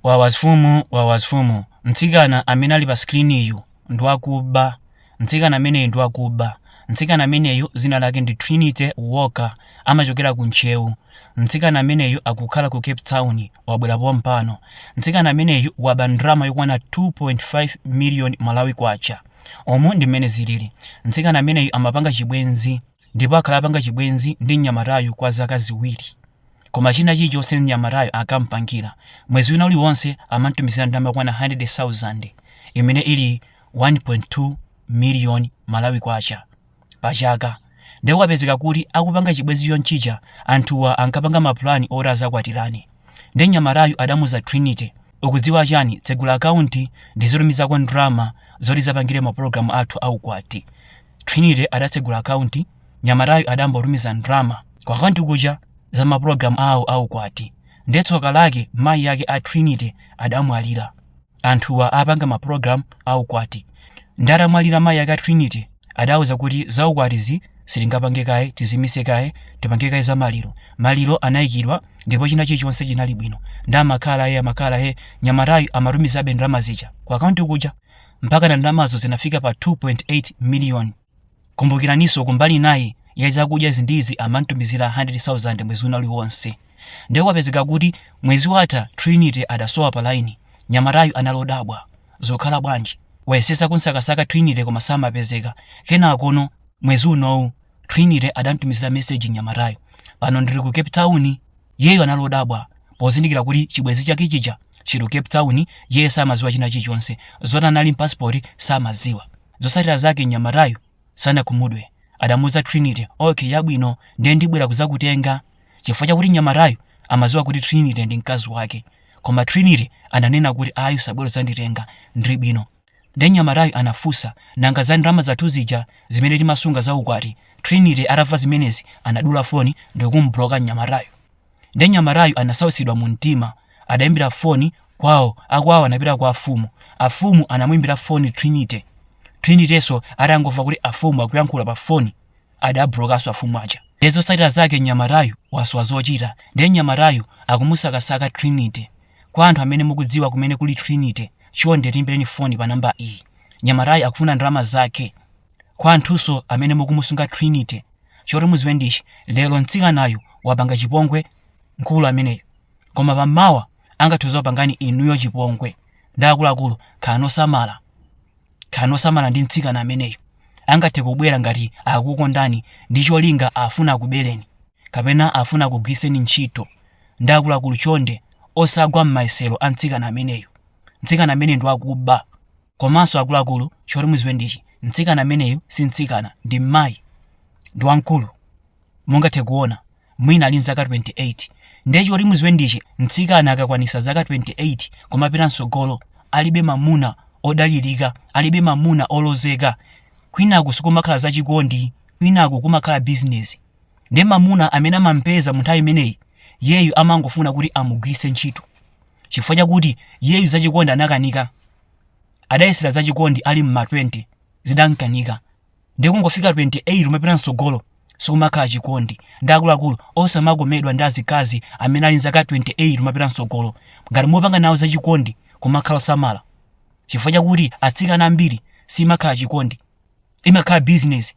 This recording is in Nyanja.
wawazfumu mtsikana amene ali pa screen iyo ndiwakuba. mtsikana ameneyu ndiwakuba. mtsikana ameneyu zina lake ndi Trinity Walker, amachokera ku Nchewu. mtsikana ameneyu akukhala ku Cape Town, wabwerapo mpano. mtsikana ameneyu waba ndrama yokwana 2.5 million Malawi kwacha. Omu ndi mmene zilili. mtsikana ameneyu amapanga chibwenzi, ndipo akhala apanga chibwenzi ndi mnyamatayu kwa zaka ziwiri. Koma china chilichonse mnyamatayo akampangira, mwezi wina uliwonse amantumizira ndalama yokwana 100,000, imene ili 1.2 million Malawi kwacha pachaka. Ndipo kwapezeka kuti akupanga chibwenzi chonchicha, anthuwa ankapanga mapulani oti azakwatirane. Ndi mnyamatayu adamuza Trinity, ukudziwa chani, tsegula akaunti ndizitumizako ndalama zoti zapangire mapulogalamu athu aukwati. Trinity adatsegula akaunti, mnyamatayu adambotumiza ndalama kwa akaunti kuja za mapulogalamu awo aukwati. Ndi tsoka lake mayi yake a Trinity adamwalira. Anthuwa apanga mapulogalamu aukwati. Ndaramwalira mayi yake a Trinity adawuza kuti zaukwatizi sitingapange kaye, tizimise kaye, tipange kaye za maliro. Maliro anayikidwa ndipo china chilichonse chinali bwino. Amakhala ye nyamatayu amatumizabe ndalama zija kwa akaunti kuja mpaka na ndalamazo zinafika pa 2.8 million. Kumbukiraninso kumbali naye ya zakudya zindizi amantumizira 100,000 mwezi wina uliwonse. Ndipo kwapezeka kuti mwezi watha Trinity adasowa pa line. Nyamatayu analodabwa, zokhala bwanji wayesesa kunsakasaka Trinity koma samapezeka. Kenakono mwezi unowu Trinity adamtumizira message nyamatayu, pano ndili ku Cape Town. Yeyo analodabwa pozindikira kuti chibwenzi chake chija chili Cape Town, yeye samaziwa china chilichonse, zoti anali passport samaziwa. Zotsatira zake nyamatayu sanakhumudwe, adamuza Trinity, okay yabwino ndiye ndibwera kuzakutenga, chifukwa chakuti nyamatayu amaziwa kuti Trinity ndi mkazi wake. Koma Trinity ananena kuti ayi sabwera zanditenga, ndili bwino. Ndi nyamatayu anafusa nanga za ndalama zathu zija zimene timasunga za ukwati. Trinity atamva zimenezi anadula foni ndi kumbloka nyamatayu. Ndi nyamatayu anasausidwa mu mtima, adayimbira foni kwawo, akwawo anapita kwa afumu. Afumu anamuimbira foni Trinity. Trinityso atangomva kuti afumu akuyankhula pa foni adablokaso afumu aja. Ndi zotsatira zake nyamatayu waswa zochita. Ndi nyamatayu akumusakasaka Trinity. Kwa anthu amene mukudziwa kumene kuli Trinity, chonde timbireni foni pa namba iyi. Nyamatayu akufuna ndalama zake. Kwa anthunso amene mukumusunga Trinity, choti muziwe ndichi, lero mtsikanayu wapanga chipongwe mkulu ameneyo, koma pammawa angathoza kupangani inuyo chipongwe. Ndi akuluakulu khanosamala ndi mtsikana ameneyo. Angathe kubwera ngati akukondani ndi cholinga afuna kubereni kapena afuna kugwiseni ntchito. Ndi akuluakulu chonde osagwa m'mayesero a mtsikana ameneyo. Mtsikana ameneyo ndi wakuba. Komanso akuluakulu choti muziwe ndichi, mtsikana ameneyo si mtsikana, ndi mayi, ndi wankulu. Mungathe kuona mwina ali zaka 28. Ndi choti muziwe ndichi, mtsikana akakwanisa zaka 28 koma pita msogolo alibe mamuna odalirika, alibe mamuna olozeka, kwinaku sikumakhala zachikondi, kwinaku kumakhala business. Ndi mamuna amene amampeza mu nthawi imeneyi, yeyu amangofuna kuti amugwiritse ntchito, chifukwa chakuti yeyu zachikondi anakanika. Adayesera zachikondi ali mma 20 zidankanika. Ndi kungofika 28 umapita msogolo sikumakhala chikondi. Ndi akuluakulu osamakomedwa ndi azikazi amene ali zaka 28 umapita msogolo. Ngati mopanga nawo zachikondi kumakhala osamala, chifukwa chakuti atsikana ambiri simakhala chikondi, imakhala business.